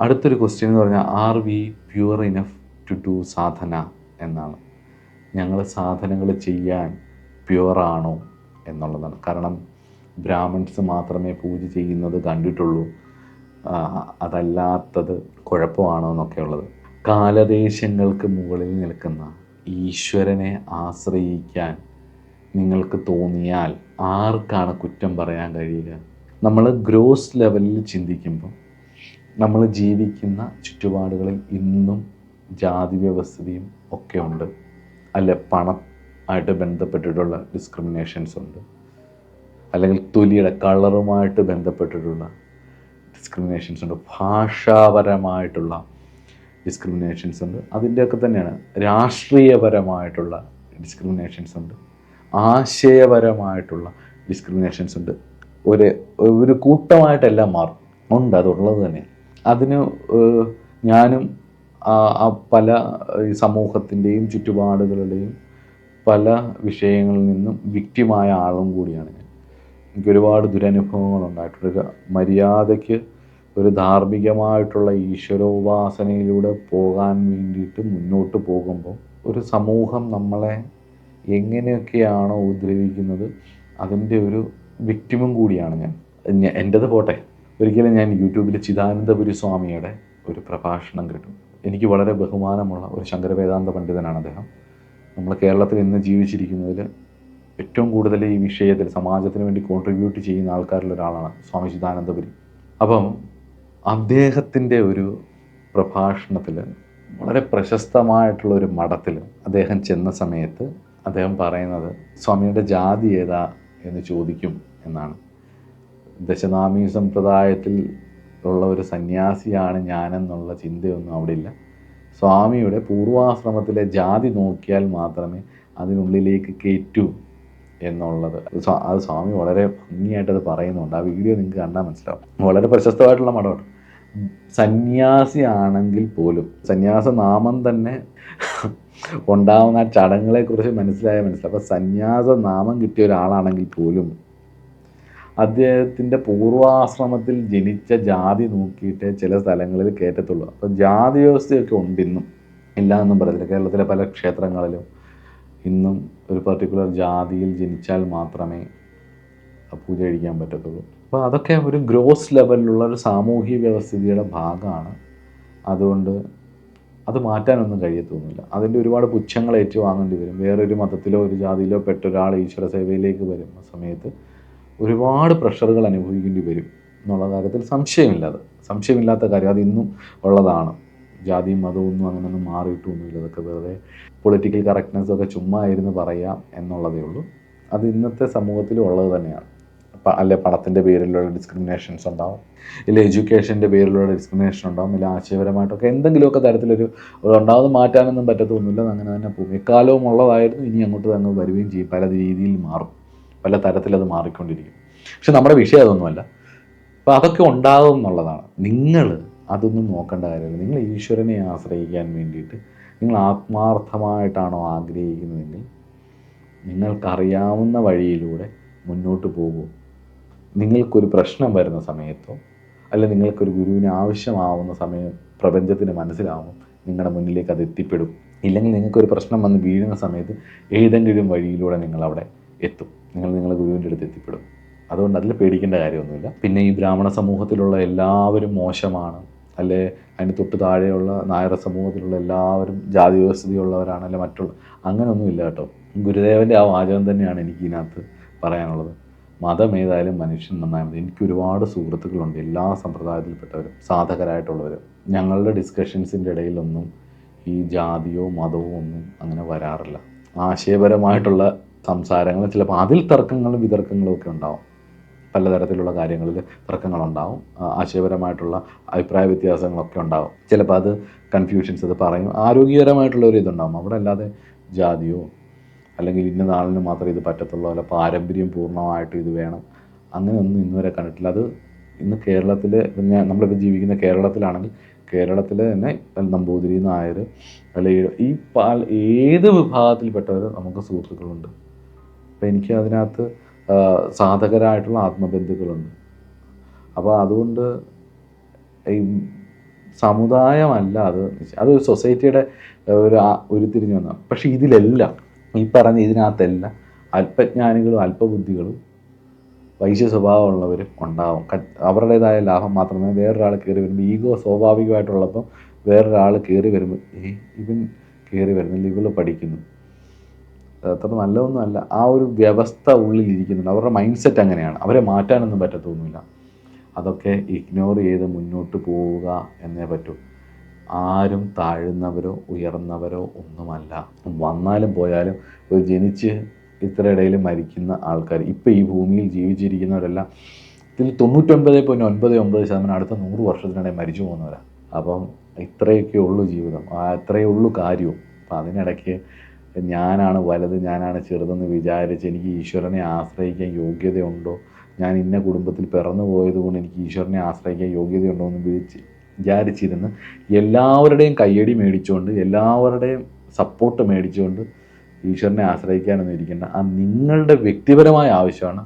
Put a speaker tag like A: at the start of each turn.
A: അടുത്തൊരു ക്വസ്റ്റ്യൻ എന്ന് പറഞ്ഞാൽ are we pure enough to do sadhana എന്നാണ്. ഞങ്ങൾ സാധനകൾ ചെയ്യാൻ പ്യുവറാണോ എന്നുള്ളതാണ്. കാരണം ബ്രാഹ്മിൺസ് മാത്രമേ പൂജ ചെയ്യുന്നത് കണ്ടിട്ടുള്ളൂ, അതല്ലാത്തത് കുഴപ്പമാണോ എന്നൊക്കെ ഉള്ളത്. കാലദേശങ്ങൾക്ക് മുകളിൽ നിൽക്കുന്ന ഈശ്വരനെ ആശ്രയിക്കാൻ നിങ്ങൾക്ക് തോന്നിയാൽ ആർക്കാണ് കുറ്റം പറയാൻ കഴിയുക? നമ്മൾ ഗ്രോസ് ലെവലിൽ ചിന്തിക്കുമ്പോൾ നമ്മൾ ജീവിക്കുന്ന ചുറ്റുപാടുകളിൽ ഇന്നും ജാതി വ്യവസ്ഥയും ഒക്കെ ഉണ്ട്, അല്ലെ? പണം ആയിട്ട് ബന്ധപ്പെട്ടിട്ടുള്ള ഡിസ്ക്രിമിനേഷൻസ് ഉണ്ട്, അല്ലെങ്കിൽ തൊലിയുടെ കളറുമായിട്ട് ബന്ധപ്പെട്ടിട്ടുള്ള ഡിസ്ക്രിമിനേഷൻസ് ഉണ്ട്, ഭാഷാപരമായിട്ടുള്ള ഡിസ്ക്രിമിനേഷൻസ് ഉണ്ട്, അതിൻ്റെയൊക്കെ തന്നെയാണ് രാഷ്ട്രീയപരമായിട്ടുള്ള ഡിസ്ക്രിമിനേഷൻസ് ഉണ്ട്, ആശയപരമായിട്ടുള്ള ഡിസ്ക്രിമിനേഷൻസ് ഉണ്ട്. ഒരു കൂട്ടമായിട്ടെല്ലാം മാറും ഉണ്ട്, അതുള്ളത് തന്നെ. അതിന് ഞാനും പല സമൂഹത്തിൻ്റെയും ചുറ്റുപാടുകളുടെയും പല വിഷയങ്ങളിൽ നിന്നും വിക്റ്റിമായ ആളും കൂടിയാണ് ഞാൻ. എനിക്കൊരുപാട് ദുരനുഭവങ്ങൾ ഉണ്ടായിട്ടുണ്ട്. മര്യാദയ്ക്ക് ഒരു ധാർമ്മികമായിട്ടുള്ള ഈശ്വരോപാസനയിലൂടെ പോകാൻ വേണ്ടിയിട്ട് മുന്നോട്ട് പോകുമ്പോൾ ഒരു സമൂഹം നമ്മളെ എങ്ങനെയൊക്കെയാണോ ഉപദ്രവിക്കുന്നത് അതിൻ്റെ ഒരു വിക്റ്റിമും കൂടിയാണ് ഞാൻ. എൻ്റേത് പോട്ടെ, ഒരിക്കലും ഞാൻ യൂട്യൂബിൽ ചിദാനന്ദപുരി സ്വാമിയുടെ ഒരു പ്രഭാഷണം കേട്ടു. എനിക്ക് വളരെ ബഹുമാനമുള്ള ഒരു ശങ്കരവേദാന്ത പണ്ഡിതനാണ് അദ്ദേഹം. നമ്മൾ കേരളത്തിൽ ഇന്ന് ജീവിച്ചിരിക്കുന്നതിൽ ഏറ്റവും കൂടുതൽ ഈ വിഷയത്തിൽ സമാജത്തിന് വേണ്ടി കോൺട്രിബ്യൂട്ട് ചെയ്യുന്ന ആൾക്കാരിൽ ഒരാളാണ് സ്വാമി ചിദാനന്ദപുരി. അപ്പം അദ്ദേഹത്തിൻ്റെ ഒരു പ്രഭാഷണത്തിൽ വളരെ പ്രശസ്തമായിട്ടുള്ള ഒരു മഠത്തിൽ അദ്ദേഹം ചെന്ന സമയത്ത് അദ്ദേഹം പറയുന്നത് സ്വാമിയുടെ ജാതി ഏതാ എന്ന് ചോദിക്കും എന്നാണ്. ദശനാമി സമ്പ്രദായത്തിൽ ഉള്ള ഒരു സന്യാസിയാണ് ഞാനെന്നുള്ള ചിന്തയൊന്നും അവിടെ ഇല്ല. സ്വാമിയുടെ പൂർവാശ്രമത്തിലെ ജാതി നോക്കിയാൽ മാത്രമേ അതിനുള്ളിലേക്ക് കയറ്റൂ എന്നുള്ളത് അത് സ്വാമി വളരെ ഭംഗിയായിട്ടത് പറയുന്നുണ്ട്. ആ വീഡിയോ നിങ്ങൾക്ക് കണ്ടാൽ മനസ്സിലാവും. വളരെ പ്രശസ്തമായിട്ടുള്ള മഠമാണ്. സന്യാസി ആണെങ്കിൽ പോലും സന്യാസ നാമം തന്നെ ഉണ്ടാവുന്ന ആ ചടങ്ങുകളെക്കുറിച്ച് മനസ്സിലാവും. അപ്പോൾ സന്യാസ നാമം കിട്ടിയ ഒരാളാണെങ്കിൽ പോലും അദ്ദേഹത്തിൻ്റെ പൂർവാശ്രമത്തിൽ ജനിച്ച ജാതി നോക്കിയിട്ട് ചില സ്ഥലങ്ങളിൽ കയറ്റത്തുള്ളൂ. അപ്പോൾ ജാതി വ്യവസ്ഥയൊക്കെ ഉണ്ട് ഇന്നും, ഇല്ല എന്നും പറയത്തില്ല. കേരളത്തിലെ പല ക്ഷേത്രങ്ങളിലും ഇന്നും ഒരു പർട്ടിക്കുലർ ജാതിയിൽ ജനിച്ചാൽ മാത്രമേ പൂജ കഴിക്കാൻ പറ്റത്തുള്ളൂ. അപ്പോൾ അതൊക്കെ ഒരു ഗ്രോസ് ലെവലിലുള്ള ഒരു സാമൂഹിക വ്യവസ്ഥിതിയുടെ ഭാഗമാണ്. അതുകൊണ്ട് അത് മാറ്റാനൊന്നും കഴിയത്തൊന്നുമില്ല. അതിൻ്റെ ഒരുപാട് പുച്ഛങ്ങൾ ഏറ്റുവാങ്ങേണ്ടി വരും. വേറൊരു മതത്തിലോ ഒരു ജാതിയിലോ പെട്ട ഒരാൾ ഈശ്വര സേവയിലേക്ക് വരുന്ന സമയത്ത് ഒരുപാട് പ്രഷറുകൾ അനുഭവിക്കേണ്ടി വരും എന്നുള്ള കാര്യത്തിൽ സംശയമില്ലാത്ത കാര്യം. അതിന്നും ഉള്ളതാണ്. ജാതിയും മതവും ഒന്നും അങ്ങനെയൊന്നും മാറിയിട്ടൊന്നുമില്ല. അതൊക്കെ വെറുതെ പൊളിറ്റിക്കൽ കറക്റ്റ്നെസ്സൊക്കെ ചുമ്മാ ഇരുന്ന് പറയാം എന്നുള്ളതേ ഉള്ളൂ. അത് ഇന്നത്തെ സമൂഹത്തിലും ഉള്ളത് തന്നെയാണ്. അല്ലെ പണത്തിൻ്റെ പേരിലുള്ള ഡിസ്ക്രിമിനേഷൻസ് ഉണ്ടാവും, ഇല്ല എഡ്യൂക്കേഷൻ്റെ പേരിലുള്ള ഡിസ്ക്രിമിനേഷൻ ഉണ്ടാവും, ഇല്ല ആശയപരമായിട്ടൊക്കെ എന്തെങ്കിലുമൊക്കെ തരത്തിലൊരു ഉണ്ടാവുന്നത് മാറ്റാനൊന്നും പറ്റത്തൊന്നുമില്ല. അങ്ങനെ തന്നെ പോകും. എക്കാലവും ഉള്ളതായിരുന്നു, ഇനി അങ്ങോട്ട് അങ്ങ് വരികയും ചെയ്യും. പല രീതിയിൽ മാറും, പല തരത്തിലത് മാറിക്കൊണ്ടിരിക്കും. പക്ഷെ നമ്മുടെ വിഷയം അതൊന്നുമല്ല. അപ്പോൾ അതൊക്കെ ഉണ്ടാകും എന്നുള്ളതാണ്. നിങ്ങൾ അതൊന്നും നോക്കേണ്ട കാര്യമില്ല. നിങ്ങൾ ഈശ്വരനെ ആശ്രയിക്കാൻ വേണ്ടിയിട്ട് നിങ്ങൾ ആത്മാർത്ഥമായിട്ടാണോ ആഗ്രഹിക്കുന്നതെങ്കിൽ നിങ്ങൾക്കറിയാവുന്ന വഴിയിലൂടെ മുന്നോട്ട് പോകൂ. നിങ്ങൾക്കൊരു പ്രശ്നം വരുന്ന സമയത്തോ അല്ലെങ്കിൽ നിങ്ങൾക്കൊരു ഗുരുവിന് ആവശ്യമാവുന്ന സമയം പ്രപഞ്ചത്തിന് മനസ്സിലാവും, നിങ്ങളുടെ മുന്നിലേക്ക് അത് എത്തിപ്പെടും. ഇല്ലെങ്കിൽ നിങ്ങൾക്കൊരു പ്രശ്നം വന്ന് വീഴുന്ന സമയത്ത് ഏതെങ്കിലും വഴിയിലൂടെ നിങ്ങളവിടെ എത്തും, നിങ്ങളുടെ ഗുരുവിൻ്റെ അടുത്ത് എത്തിപ്പെടും. അതുകൊണ്ട് അതിൽ പേടിക്കേണ്ട കാര്യമൊന്നുമില്ല. പിന്നെ ഈ ബ്രാഹ്മണ സമൂഹത്തിലുള്ള എല്ലാവരും മോശമാണ്, അല്ലെ അതിന് തൊട്ട് താഴെയുള്ള നായർ സമൂഹത്തിലുള്ള എല്ലാവരും ജാതി വ്യവസ്ഥതയുള്ളവരാണ്, അല്ലെ മറ്റുള്ള അങ്ങനെയൊന്നുമില്ല കേട്ടോ. ഗുരുദേവൻ്റെ ആ വാചകം തന്നെയാണ് എനിക്ക് ഇതിനകത്ത് പറയാനുള്ളത്. മതം ഏതായാലും മനുഷ്യൻ നന്നായി മതി. എനിക്ക് ഒരുപാട് സുഹൃത്തുക്കളുണ്ട്, എല്ലാ സമ്പ്രദായത്തിൽപ്പെട്ടവരും സാധകരായിട്ടുള്ളവരും. ഞങ്ങളുടെ ഡിസ്കഷൻസിൻ്റെ ഇടയിലൊന്നും ഈ ജാതിയോ മതമോ ഒന്നും അങ്ങനെ വരാറില്ല. ആശയപരമായിട്ടുള്ള സംസാരങ്ങൾ, ചിലപ്പോൾ അതിൽ തർക്കങ്ങളും വിതർക്കങ്ങളും ഒക്കെ ഉണ്ടാവും. പലതരത്തിലുള്ള കാര്യങ്ങളിൽ തർക്കങ്ങളുണ്ടാവും, ആശയപരമായിട്ടുള്ള അഭിപ്രായ വ്യത്യാസങ്ങളൊക്കെ ഉണ്ടാവും. ചിലപ്പോൾ അത് കൺഫ്യൂഷൻസ് അത് പറയും, ആരോഗ്യകരമായിട്ടുള്ള ഒരു ഇതുണ്ടാവും. അവിടെ അല്ലാതെ ജാതിയോ അല്ലെങ്കിൽ ഇന്ന നാളിന് മാത്രമേ ഇത് പറ്റത്തുള്ളൂ, അല്ല പാരമ്പര്യം പൂർണ്ണമായിട്ട് ഇത് വേണം, അങ്ങനെയൊന്നും ഇന്നുവരെ കണ്ടിട്ടില്ല. അത് ഇന്ന് കേരളത്തിൽ പിന്നെ നമ്മളിപ്പോൾ ജീവിക്കുന്ന കേരളത്തിലാണെങ്കിൽ കേരളത്തിൽ തന്നെ നമ്പൂതിരി, നായർ, അല്ലെങ്കിൽ ഈ ഏത് വിഭാഗത്തിൽപ്പെട്ടവർ നമുക്ക് സുഹൃത്തുക്കളുണ്ട്. അപ്പോൾ എനിക്ക് അതിനകത്ത് സാധകരായിട്ടുള്ള ആത്മബന്ധുക്കളുണ്ട്. അപ്പോൾ അതുകൊണ്ട് ഈ സമുദായമല്ല അത്. അത് സൊസൈറ്റിയുടെ ഉരുത്തിരിഞ്ഞു വന്ന. പക്ഷേ ഇതിലെല്ലാം ഈ പറഞ്ഞ ഇതിനകത്തെല്ലാം അല്പജ്ഞാനികളും അല്പബുദ്ധികളും വൈശ്യ സ്വഭാവമുള്ളവരും ഉണ്ടാവും. അവരുടേതായ ലാഭം മാത്രമേ വേറൊരാൾ കയറി വരുമ്പോൾ ഈഗോ സ്വാഭാവികമായിട്ടുള്ളപ്പം വേറൊരാൾ കയറി വരുമ്പോൾ ഇവൻ കയറി വരുന്നില്ല, ഇവള് പഠിക്കുന്നു, അത്ര നല്ലതൊന്നും അല്ല. ആ ഒരു വ്യവസ്ഥ ഉള്ളിലിരിക്കുന്നുണ്ട്. അവരുടെ മൈൻഡ് സെറ്റ് അങ്ങനെയാണ്. അവരെ മാറ്റാനൊന്നും പറ്റത്തൊന്നുമില്ല. അതൊക്കെ ഇഗ്നോർ ചെയ്ത് മുന്നോട്ട് പോവുക എന്നേ പറ്റൂ. ആരും താഴ്ന്നവരോ ഉയർന്നവരോ ഒന്നുമല്ല. വന്നാലും പോയാലും ഒരു ജനിച്ച് ഇത്ര ഇടയിൽ മരിക്കുന്ന ആൾക്കാർ ഇപ്പം ഈ ഭൂമിയിൽ ജീവിച്ചിരിക്കുന്നവരെല്ലാം ഇതിൽ 99.99% അടുത്ത 100 വർഷത്തിനിടെ മരിച്ചു പോകുന്നവരാണ്. അപ്പം ഇത്രയൊക്കെ ഉള്ളൂ ജീവിതം, അത്രയേ ഉള്ളൂ കാര്യവും. അപ്പം അതിനിടയ്ക്ക് ഞാനാണ് വലുത്, ഞാനാണ് ചെറുതെന്ന് വിചാരിച്ച് എനിക്ക് ഈശ്വരനെ ആശ്രയിക്കാൻ യോഗ്യതയുണ്ടോ, ഞാൻ ഇന്ന കുടുംബത്തിൽ പിറന്നു പോയത് കൊണ്ട് എനിക്ക് ഈശ്വരനെ ആശ്രയിക്കാൻ യോഗ്യതയുണ്ടോ എന്ന് വിചാരിച്ചിരുന്ന് എല്ലാവരുടെയും കയ്യടി മേടിച്ചുകൊണ്ട് എല്ലാവരുടെയും സപ്പോർട്ട് മേടിച്ചുകൊണ്ട് ഈശ്വരനെ ആശ്രയിക്കാനൊന്നും ഇരിക്കേണ്ട. നിങ്ങളുടെ വ്യക്തിപരമായ ആവശ്യമാണ്